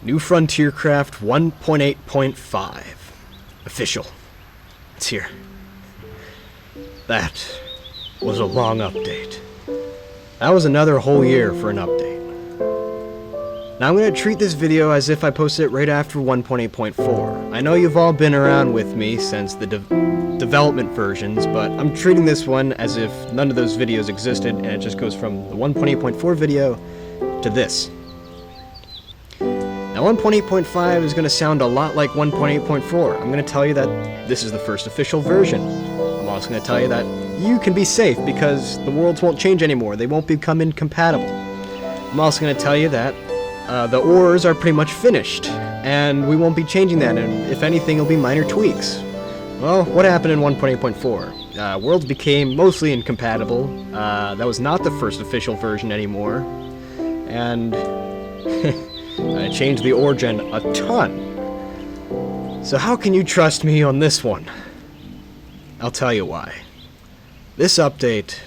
New Frontier Craft 1.8.5. Official. It's here. That was a long update. That was another whole year for an update. Now I'm going to treat this video as if I posted it right after 1.8.4. I know you've all been around with me since the development versions, but I'm treating this one as if none of those videos existed, and it just goes from the 1.8.4 video to this. Now 1.8.5 is going to sound a lot like 1.8.4. I'm going to tell you that this is the first official version. I'm also going to tell you that you can be safe because the worlds won't change anymore. They won't become incompatible. I'm also going to tell you that the ores are pretty much finished, and we won't be changing that, and if anything, it'll be minor tweaks. Well, what happened in 1.8.4? Worlds became mostly incompatible. That was not the first official version anymore, and I changed the ore gen a ton. So how can you trust me on this one? I'll tell you why. This update,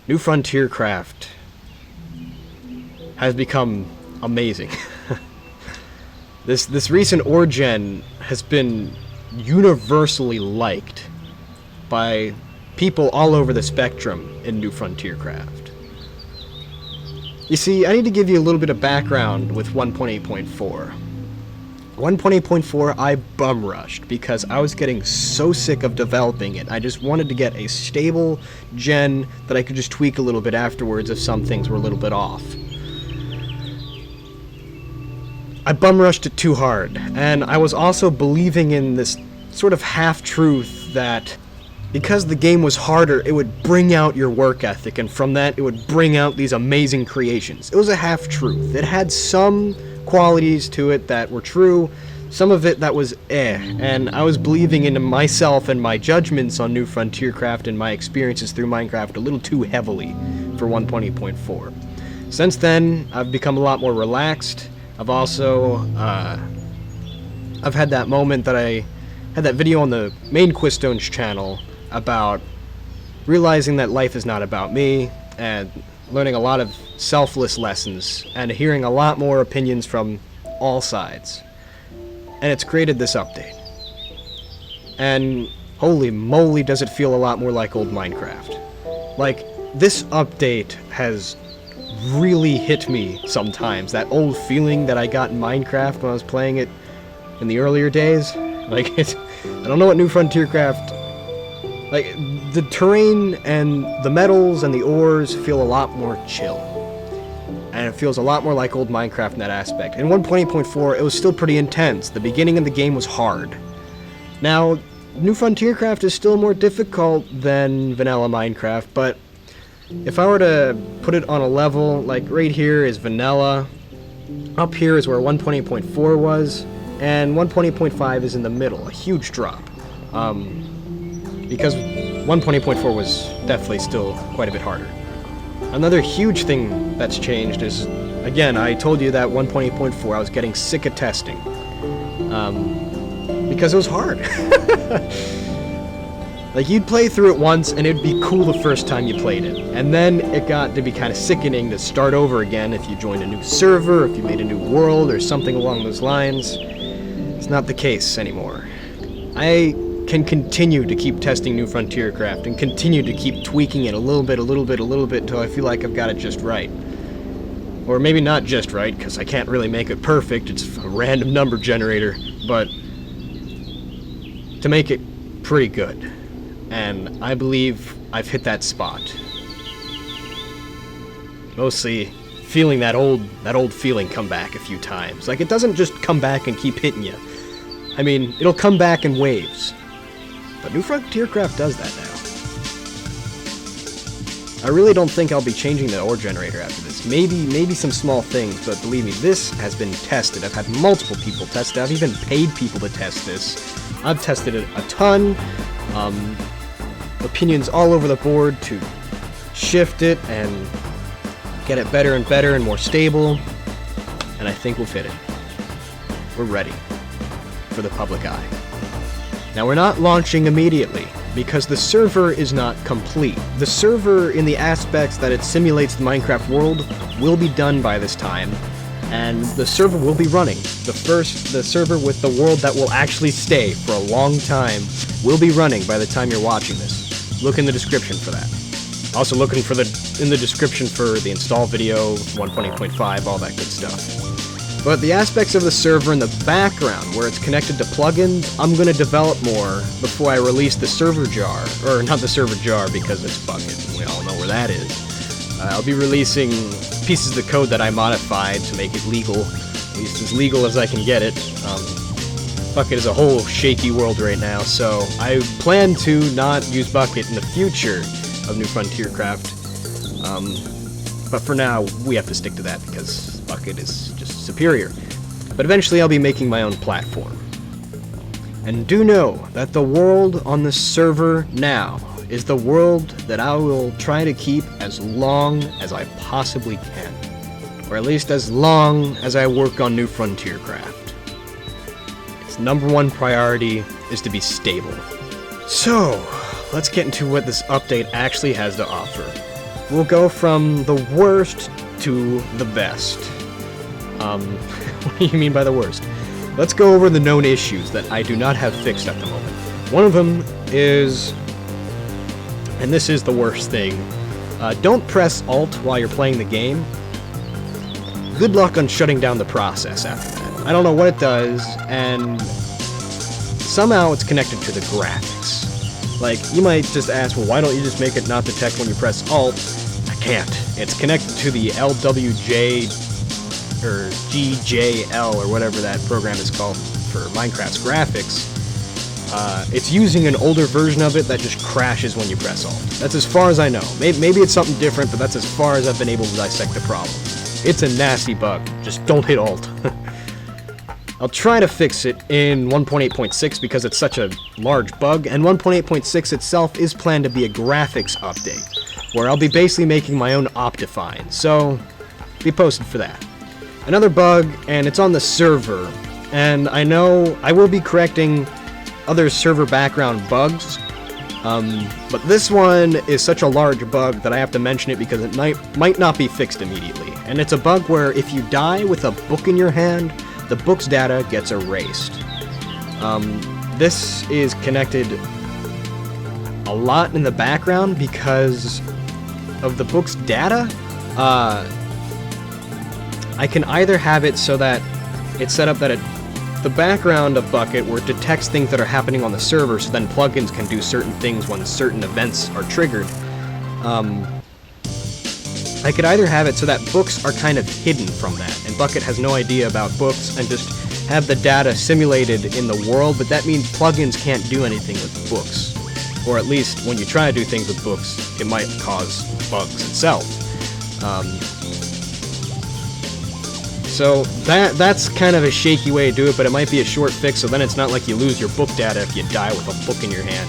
New Frontier Craft, has become amazing. This recent ore gen has been universally liked by people all over the spectrum in New Frontier Craft. You see, I need to give you a little bit of background with 1.8.4. 1.8.4 I bum rushed because I was getting so sick of developing it. I just wanted to get a stable gen that I could just tweak a little bit afterwards if some things were a little bit off. I bum rushed it too hard, and I was also believing in this sort of half-truth that because the game was harder, it would bring out your work ethic, and from that, it would bring out these amazing creations. It was a half-truth. It had some qualities to it that were true, some of it that was and I was believing into myself and my judgments on New Frontier Craft and my experiences through Minecraft a little too heavily for 1.8.4. Since then, I've become a lot more relaxed. I've also, I've had that moment that I had that video on the main Quistones channel about realizing that life is not about me, and learning a lot of selfless lessons, and hearing a lot more opinions from all sides. And it's created this update. And holy moly does it feel a lot more like old Minecraft. Like, this update has really hit me sometimes. That old feeling that I got in Minecraft when I was playing it in the earlier days. Like, I don't know what New Frontier Craft... Like, the terrain and the metals and the ores feel a lot more chill. And it feels a lot more like old Minecraft in that aspect. In 1.8.4, it was still pretty intense. The beginning of the game was hard. Now, New Frontier Craft is still more difficult than vanilla Minecraft, but if I were to put it on a level, like right here is vanilla, up here is where 1.8.4 was, and 1.8.5 is in the middle, a huge drop. Because 1.8.4 was definitely still quite a bit harder. Another huge thing that's changed is, again, I told you that 1.8.4 I was getting sick of testing. Because it was hard. Like, you'd play through it once, and it'd be cool the first time you played it. And then it got to be kind of sickening to start over again if you joined a new server, if you made a new world, or something along those lines. It's not the case anymore. I can continue to keep testing New Frontier Craft, and continue to keep tweaking it a little bit, until I feel like I've got it just right. Or maybe not just right, because I can't really make it perfect, it's a random number generator, but to make it pretty good. And I believe I've hit that spot. Mostly feeling that old feeling come back a few times. Like, it doesn't just come back and keep hitting you. I mean, it'll come back in waves. But New Frontier Craft does that now. I really don't think I'll be changing the ore generator after this. Maybe some small things, but believe me, this has been tested. I've had multiple people test it. I've even paid people to test this. I've tested it a ton. Opinions all over the board to shift it and get it better and better and more stable, and I think we'll fit it. We're ready for the public eye. Now, we're not launching immediately. because the server is not complete. The server, in the aspects that it simulates the Minecraft world, will be done by this time, and the server will be running. The server with the world that will actually stay for a long time will be running by the time you're watching this. Look in the description for that. Also looking in the description for the install video, 1.8.5, all that good stuff. But the aspects of the server in the background, where it's connected to plugins, I'm going to develop more before I release the server jar. Or not the server jar, because it's Bucket. We all know where that is. I'll be releasing pieces of the code that I modified to make it legal. At least as legal as I can get it. Bucket is a whole shaky world right now, so I plan to not use Bucket in the future of New Frontier Craft. But for now, we have to stick to that because Bucket is just superior. But eventually I'll be making my own platform. And do know that the world on the server now is the world that I will try to keep as long as I possibly can. Or at least as long as I work on New Frontier Craft. Its #1 priority is to be stable. So, let's get into what this update actually has to offer. We'll go from the worst to the best. What do you mean by the worst? Let's go over the known issues that I do not have fixed at the moment. One of them is, and this is the worst thing, don't press Alt while you're playing the game. Good luck on shutting down the process after that. I don't know what it does, and somehow it's connected to the graphics. Like, you might just ask, well, why don't you just make it not detect when you press Alt? I can't. It's connected to the LWJ, or GJL, or whatever that program is called for Minecraft's graphics. It's using an older version of it that just crashes when you press Alt. That's as far as I know. Maybe it's something different, but that's as far as I've been able to dissect the problem. It's a nasty bug. Just don't hit Alt. I'll try to fix it in 1.8.6 because it's such a large bug, and 1.8.6 itself is planned to be a graphics update, where I'll be basically making my own Optifine, so be posted for that. Another bug, and it's on the server, and I know I will be correcting other server background bugs, but this one is such a large bug that I have to mention it because it might not be fixed immediately. And it's a bug where if you die with a book in your hand, the book's data gets erased. This is connected a lot in the background because of the book's data. I can either have it so that it's set up that the background of Bucket where it detects things that are happening on the server, so then plugins can do certain things when certain events are triggered. I could either have it so that books are kind of hidden from that, and Bucket has no idea about books, and just have the data simulated in the world, but that means plugins can't do anything with books. Or at least, when you try to do things with books, it might cause bugs itself. So that's kind of a shaky way to do it, but it might be a short fix, so then it's not like you lose your book data if you die with a book in your hand.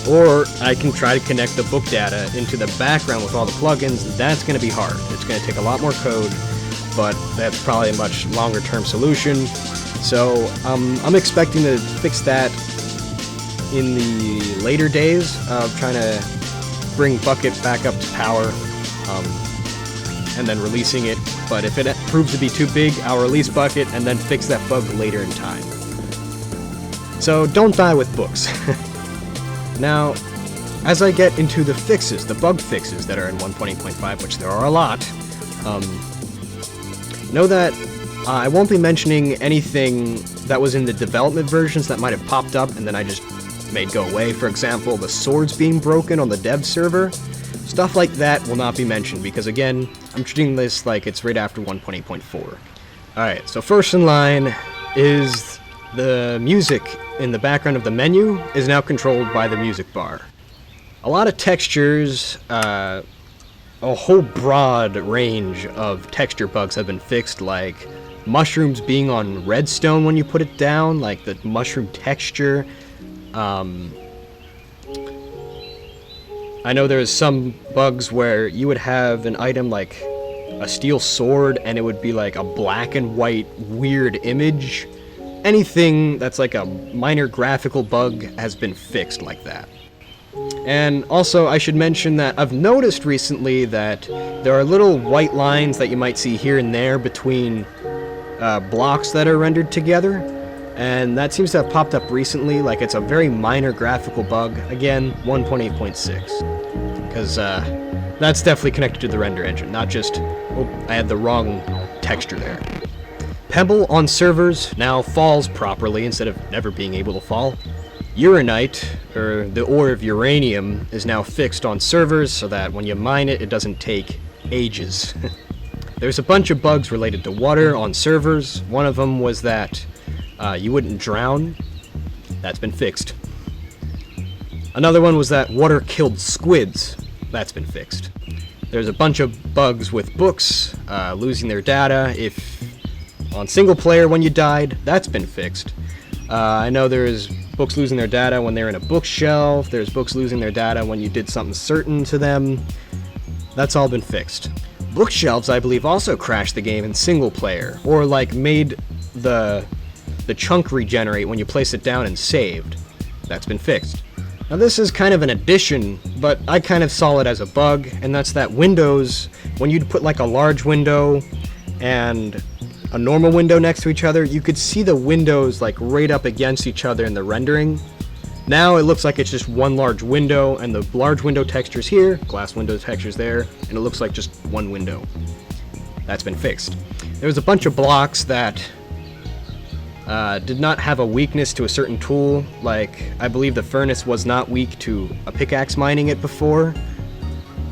Or I can try to connect the book data into the background with all the plugins. That's going to be hard. It's going to take a lot more code, but that's probably a much longer term solution. So I'm expecting to fix that in the later days of trying to bring Bucket back up to power, and then releasing it. But if it proves to be too big, I'll release Bucket and then fix that bug later in time. So don't die with books. Now, as I get into the fixes, the bug fixes that are in 1.8.5, which there are a lot, know that I won't be mentioning anything that was in the development versions that might have popped up and then I just made go away. For example, the swords being broken on the dev server. Stuff like that will not be mentioned because, again, I'm treating this like it's right after 1.8.4. Alright, so first in line is the music in the background of the menu is now controlled by the music bar. A lot of textures, a whole broad range of texture bugs have been fixed, like mushrooms being on redstone when you put it down, like the mushroom texture. I know there's some bugs where you would have an item like a steel sword and it would be like a black and white weird image anything that's like a minor graphical bug has been fixed like that. And also, I should mention that I've noticed recently that there are little white lines that you might see here and there between blocks that are rendered together, and that seems to have popped up recently, like it's a very minor graphical bug. Again, 1.8.6, because that's definitely connected to the render engine, not just, oh, I had the wrong texture there. Pebble on servers now falls properly instead of never being able to fall. Uranite, or the ore of uranium, is now fixed on servers so that when you mine it, it doesn't take ages. There's a bunch of bugs related to water on servers. One of them was that you wouldn't drown. That's been fixed. Another one was that water killed squids. That's been fixed. There's a bunch of bugs with books losing their data if on single player when you died. That's been fixed. I know there's books losing their data when they're in a bookshelf. There's books losing their data when you did something certain to them. That's all been fixed. Bookshelves, I believe, also crashed the game in single player, or like made the chunk regenerate when you place it down and saved. That's been fixed. Now this is kind of an addition, but I kind of saw it as a bug, and that's that windows, when you'd put like a large window and a normal window next to each other, you could see the windows like right up against each other in the rendering. Now it looks like it's just one large window, and the large window texture's here, glass window texture's there, and it looks like just one window. That's been fixed. There was a bunch of blocks that did not have a weakness to a certain tool, like I believe the furnace was not weak to a pickaxe mining it before.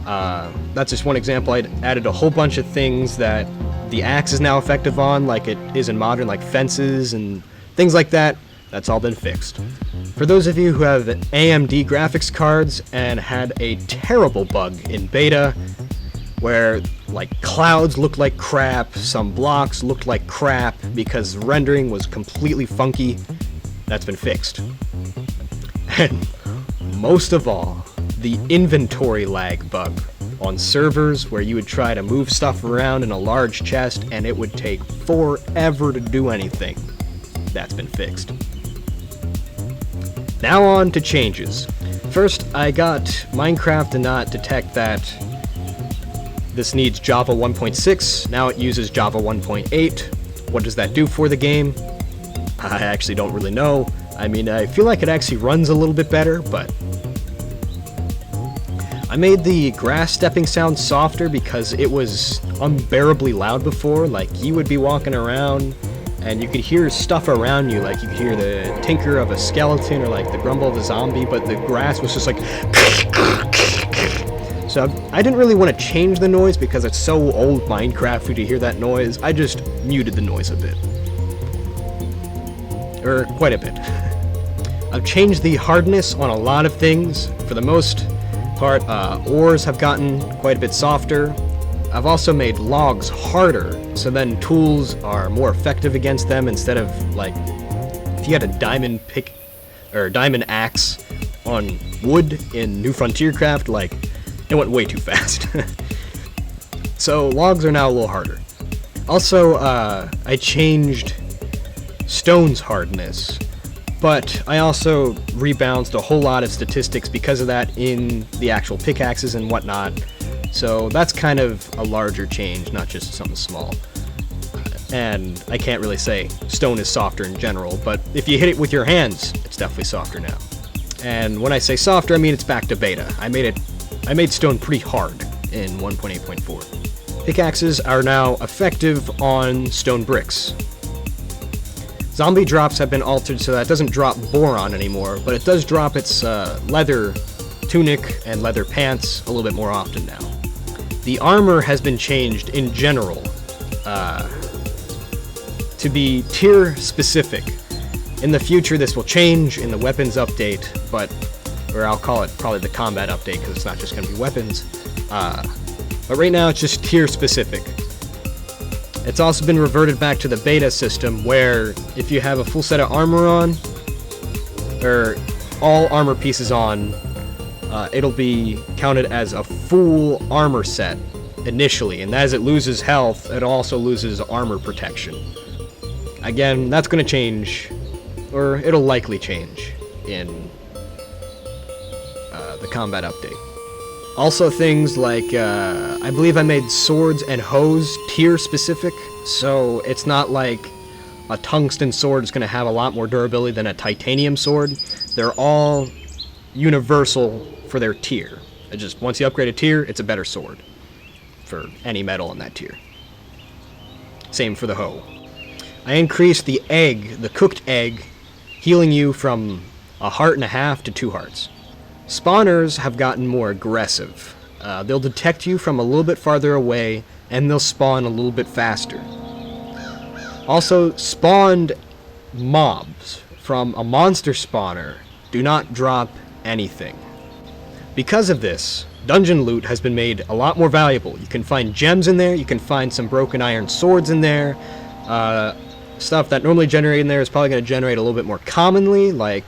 That's just one example. I'd added a whole bunch of things that the axe is now effective on, like it is in modern, like fences and things like that. That's all been fixed. For those of you who have AMD graphics cards and had a terrible bug in beta where like clouds looked like crap, some blocks looked like crap because rendering was completely funky, that's been fixed. And most of all, the inventory lag bug on servers where you would try to move stuff around in a large chest and it would take forever to do anything. That's been fixed. Now on to changes. First, I got Minecraft to not detect that this needs Java 1.6. Now it uses Java 1.8. What does that do for the game? I actually don't really know. I mean, I feel like it actually runs a little bit better, but I made the grass stepping sound softer because it was unbearably loud before. Like, you would be walking around and you could hear stuff around you, like you could hear the tinker of a skeleton or like the grumble of a zombie, but the grass was just like so I didn't really want to change the noise because it's so old Minecraft for you to hear that noise. I just muted the noise a bit. Or quite a bit. I've changed the hardness on a lot of things. For the most part, ores have gotten quite a bit softer. I've also made logs harder, so then tools are more effective against them instead of, like, if you had a diamond pick or diamond axe on wood in New Frontier Craft, like, it went way too fast. So logs are now a little harder. Also, I changed stone's hardness, but I also rebalanced a whole lot of statistics because of that in the actual pickaxes and whatnot. So that's kind of a larger change, not just something small. And I can't really say stone is softer in general, but if you hit it with your hands, it's definitely softer now. And when I say softer, I mean it's back to beta. I made stone pretty hard in 1.8.4. Pickaxes are now effective on stone bricks. Zombie drops have been altered so that it doesn't drop boron anymore, but it does drop its leather tunic and leather pants a little bit more often now. The armor has been changed in general to be tier specific. In the future this will change in the weapons update, or I'll call it probably the combat update because it's not just going to be weapons. But right now it's just tier specific. It's also been reverted back to the beta system where if you have a full set of armor on, or all armor pieces on, it'll be counted as a full armor set initially, and as it loses health, it also loses armor protection. Again, that's going to change, or it'll likely change in the combat update. Also things like, I believe I made swords and hoes tier specific, so it's not like a tungsten sword is going to have a lot more durability than a titanium sword. They're all universal for their tier. It just, once you upgrade a tier, it's a better sword for any metal in that tier. Same for the hoe. I increased the egg, the cooked egg, healing you from 1.5 hearts to 2 hearts. Spawners have gotten more aggressive. They'll detect you from a little bit farther away, and they'll spawn a little bit faster. Also, spawned mobs from a monster spawner do not drop anything. Because of this, dungeon loot has been made a lot more valuable. You can find gems in there, you can find some broken iron swords in there. Stuff that normally generated in there is probably going to generate a little bit more commonly, like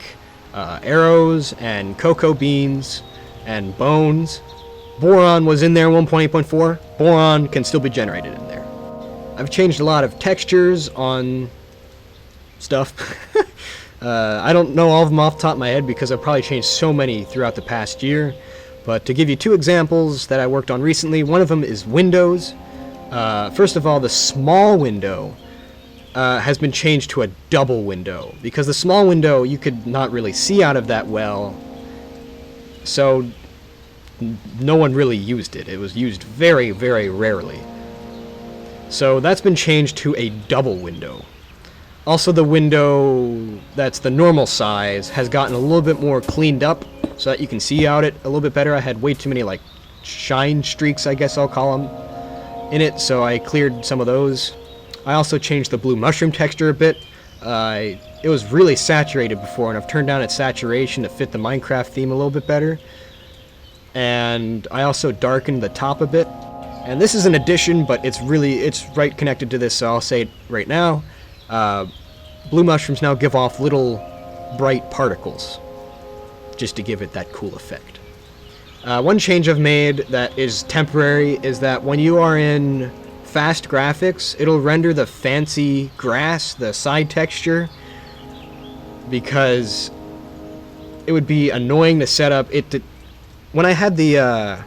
arrows and cocoa beans and bones. Boron was in there 1.8.4. Boron can still be generated in there. I've changed a lot of textures on stuff. I don't know all of them off the top of my head because I've probably changed so many throughout the past year. But to give you 2 examples that I worked on recently, one of them is windows. First of all, the small window has been changed to a double window, because the small window you could not really see out of that well, so no one really used it. It was used very, very rarely. So that's been changed to a double window. Also, the window that's the normal size has gotten a little bit more cleaned up so that you can see out it a little bit better. I had way too many like shine streaks, I guess I'll call them, in it, so I cleared some of those. I also changed the blue mushroom texture a bit. It was really saturated before, and I've turned down its saturation to fit the Minecraft theme a little bit better. And I also darkened the top a bit. And this is an addition, but it's right connected to this, so I'll say it right now. Blue mushrooms now give off little bright particles, just to give it that cool effect. One change I've made that is temporary is that when you are in fast graphics, it'll render the fancy grass, the side texture, because it would be annoying to set up it. When I had the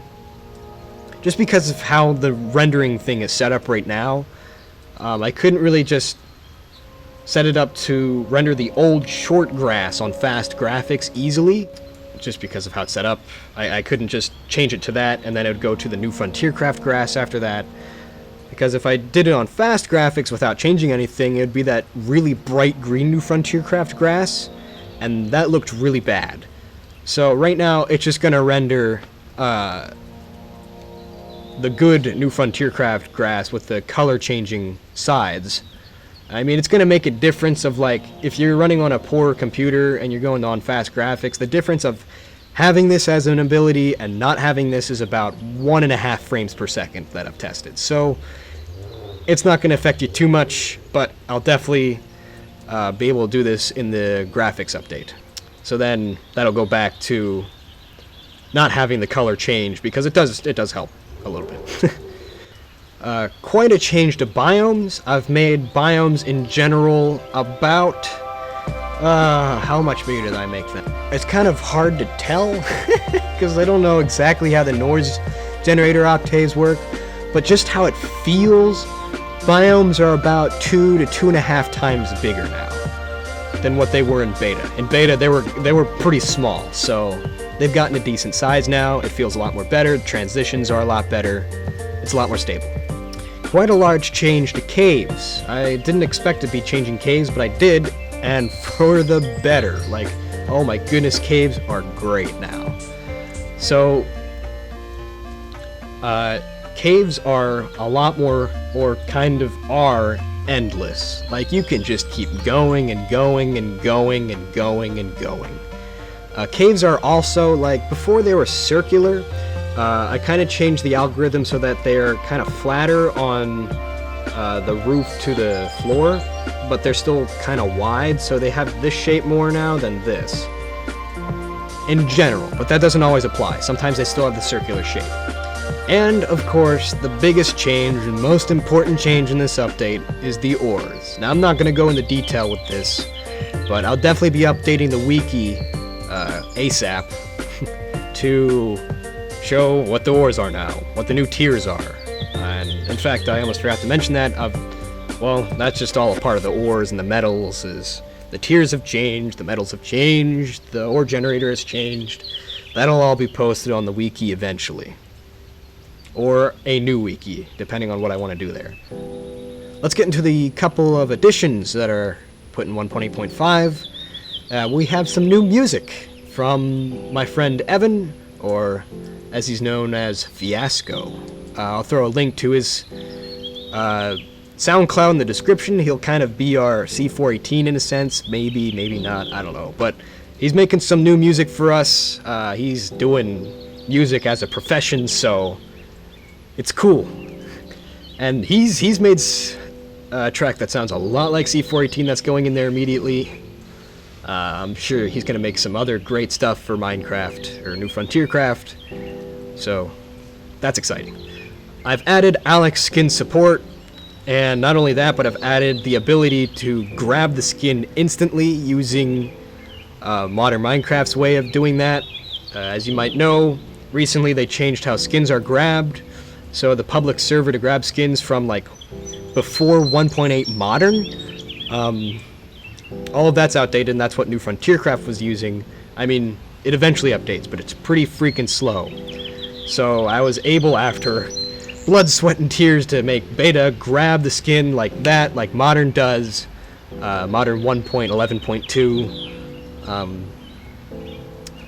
just because of how the rendering thing is set up right now, I couldn't really just set it up to render the old short grass on fast graphics easily, just because of how it's set up. I couldn't just change it to that and then it would go to the new Frontier Craft grass after that. Because if I did it on fast graphics without changing anything, it would be that really bright green New Frontier Craft grass, and that looked really bad. So right now, it's just going to render the good New Frontier Craft grass with the color changing sides. I mean, it's going to make a difference of, like, if you're running on a poor computer and you're going on fast graphics, the difference of having this as an ability and not having this is about 1.5 frames per second that I've tested. So it's not going to affect you too much, but I'll definitely be able to do this in the graphics update. So then that'll go back to not having the color change, because it does help a little bit. Quite a change to biomes. I've made biomes in general about how much bigger did I make them? It's kind of hard to tell because I don't know exactly how the noise generator octaves work, but just how it feels, biomes are about 2 to 2.5 times bigger now than what they were in beta. In beta, they were pretty small, so they've gotten a decent size now. It feels a lot more better. The transitions are a lot better. It's a lot more stable. Quite a large change to caves. I didn't expect to be changing caves, but I did, and for the better. Like, oh my goodness, caves are great now. So, caves are a lot more, or kind of are, endless. Like, you can just keep going and going and going and going and going. Caves are also, like, before they were circular, I kind of changed the algorithm so that they're kind of flatter on the roof to the floor, but they're still kind of wide, so they have this shape more now than this. In general, but that doesn't always apply. Sometimes they still have the circular shape. And, of course, the biggest change and most important change in this update is the ores. Now, I'm not going to go into detail with this, but I'll definitely be updating the wiki ASAP to show what the ores are now, what the new tiers are. And, in fact, I almost forgot to mention that. Well, that's just all a part of the ores and the metals. Is the tiers have changed, the metals have changed, the ore generator has changed. That'll all be posted on the wiki eventually. Or a new wiki, depending on what I want to do there. Let's get into the couple of additions that are put in 1.8.5. We have some new music from my friend Evan, or as he's known as Fiasco. I'll throw a link to his SoundCloud in the description. He'll kind of be our C418 in a sense, maybe not, I don't know. But he's making some new music for us. He's doing music as a profession, so it's cool. And he's made a track that sounds a lot like C418 that's going in there immediately. I'm sure he's going to make some other great stuff for Minecraft, or New Frontier Craft. So, that's exciting. I've added Alex skin support, and not only that, but I've added the ability to grab the skin instantly using Modern Minecraft's way of doing that. As you might know, recently they changed how skins are grabbed. So the public server to grab skins from like before 1.8 Modern, all of that's outdated, and that's what New Frontier Craft was using. I mean, it eventually updates, but it's pretty freaking slow. So I was able, after blood, sweat, and tears, to make beta grab the skin like that, like Modern does, Modern 1.11.2.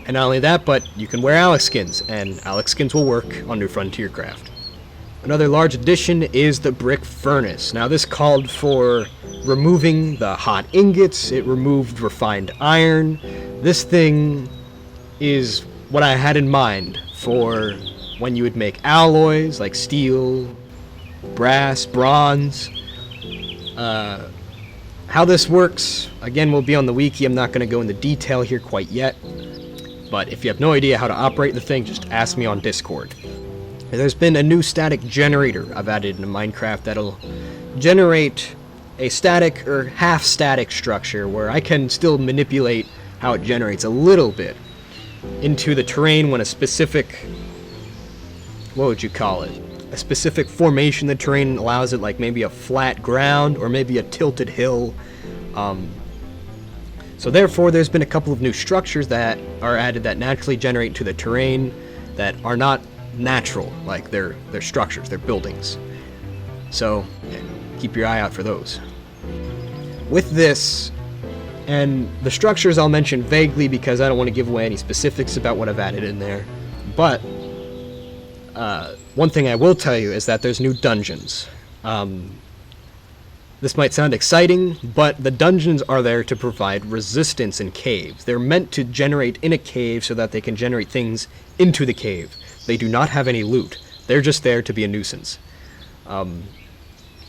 And not only that, but you can wear Alex skins, and Alex skins will work on New Frontier Craft. Another large addition is the brick furnace. Now this called for removing the hot ingots, it removed refined iron. This thing is what I had in mind for when you would make alloys like steel, brass, bronze. How this works, again, will be on the wiki. I'm not going to go into detail here quite yet. But if you have no idea how to operate the thing, just ask me on Discord. There's been a new static generator I've added into Minecraft that'll generate a static or half-static structure where I can still manipulate how it generates a little bit into the terrain when a specific, what would you call it? A specific formation of the terrain allows it, like maybe a flat ground or maybe a tilted hill. So therefore, there's been a couple of new structures that are added that naturally generate into the terrain that are not natural, like they're structures, they're buildings. So keep your eye out for those. With this, and the structures I'll mention vaguely because I don't want to give away any specifics about what I've added in there, but one thing I will tell you is that there's new dungeons. This might sound exciting, but the dungeons are there to provide resistance in caves. They're meant to generate in a cave so that they can generate things into the cave. They do not have any loot. They're just there to be a nuisance.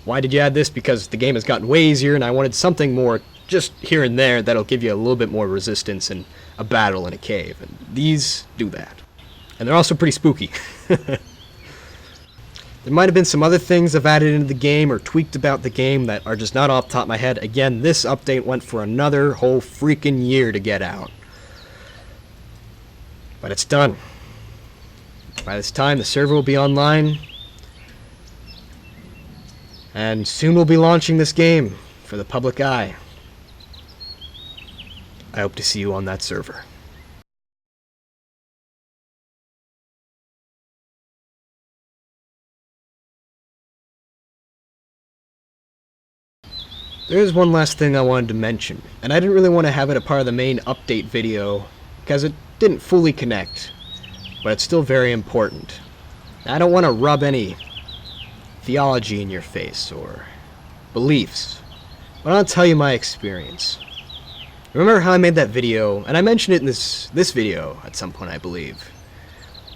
Why did you add this? Because the game has gotten way easier, and I wanted something more just here and there that'll give you a little bit more resistance in a battle in a cave. And these do that. And they're also pretty spooky. There might have been some other things I've added into the game or tweaked about the game that are just not off the top of my head. Again, this update went for another whole freaking year to get out. But it's done. By this time, the server will be online. And soon we'll be launching this game for the public eye. I hope to see you on that server. There's one last thing I wanted to mention, and I didn't really want to have it a part of the main update video because it didn't fully connect, but it's still very important. I don't want to rub any theology in your face or beliefs, but I'll tell you my experience. Remember how I made that video, and I mentioned it in this video at some point, I believe,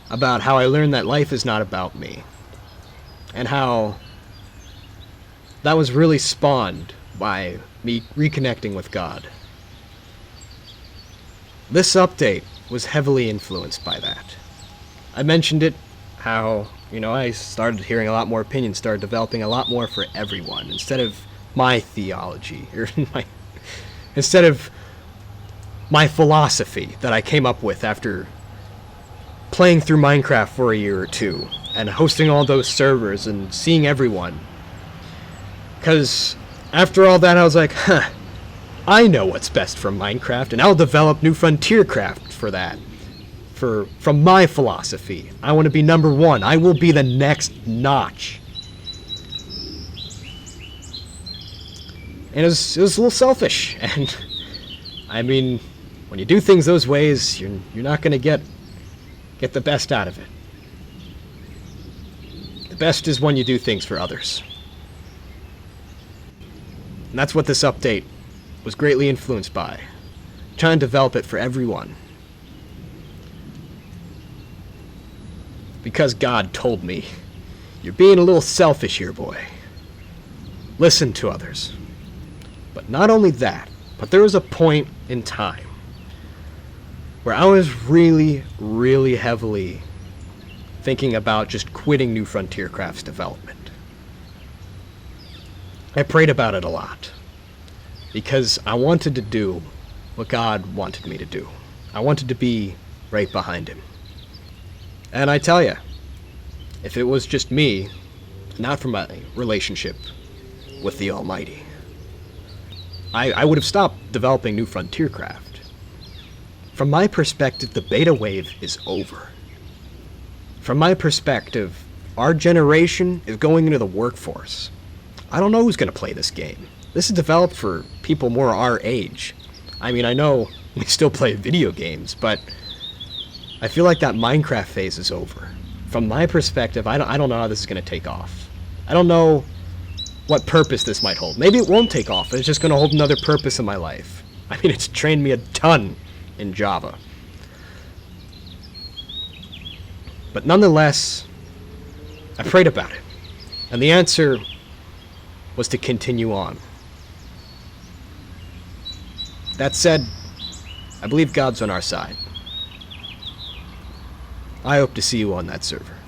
about how I learned that life is not about me, and how that was really spawned by me reconnecting with God. This update was heavily influenced by that. I mentioned it, how, I started hearing a lot more opinions, started developing a lot more for everyone instead of my theology, or instead of my philosophy that I came up with after playing through Minecraft for a year or two and hosting all those servers and seeing everyone. Because after all that, I was like, I know what's best for Minecraft, and I'll develop New Frontier Craft for that. From my philosophy, I want to be number one. I will be the next Notch. And it was a little selfish, and I mean, when you do things those ways, you're not going to get the best out of it. The best is when you do things for others. And that's what this update was greatly influenced by. Trying to develop it for everyone. Because God told me, you're being a little selfish here, boy. Listen to others. But not only that, but there was a point in time where I was really, really heavily thinking about just quitting New Frontier Craft's development. I prayed about it a lot because I wanted to do what God wanted me to do. I wanted to be right behind him. And I tell you, if it was just me, not from my relationship with the Almighty, I would have stopped developing New Frontier Craft. From my perspective, the beta wave is over. From my perspective, our generation is going into the workforce. I don't know who's going to play this game. This is developed for people more our age. I mean, I know we still play video games, but I feel like that Minecraft phase is over. From my perspective, I don't know how this is going to take off. I don't know what purpose this might hold. Maybe it won't take off. It's just going to hold another purpose in my life. I mean, it's trained me a ton in Java. But nonetheless, I prayed about it. And the answer was to continue on. That said, I believe God's on our side. I hope to see you on that server.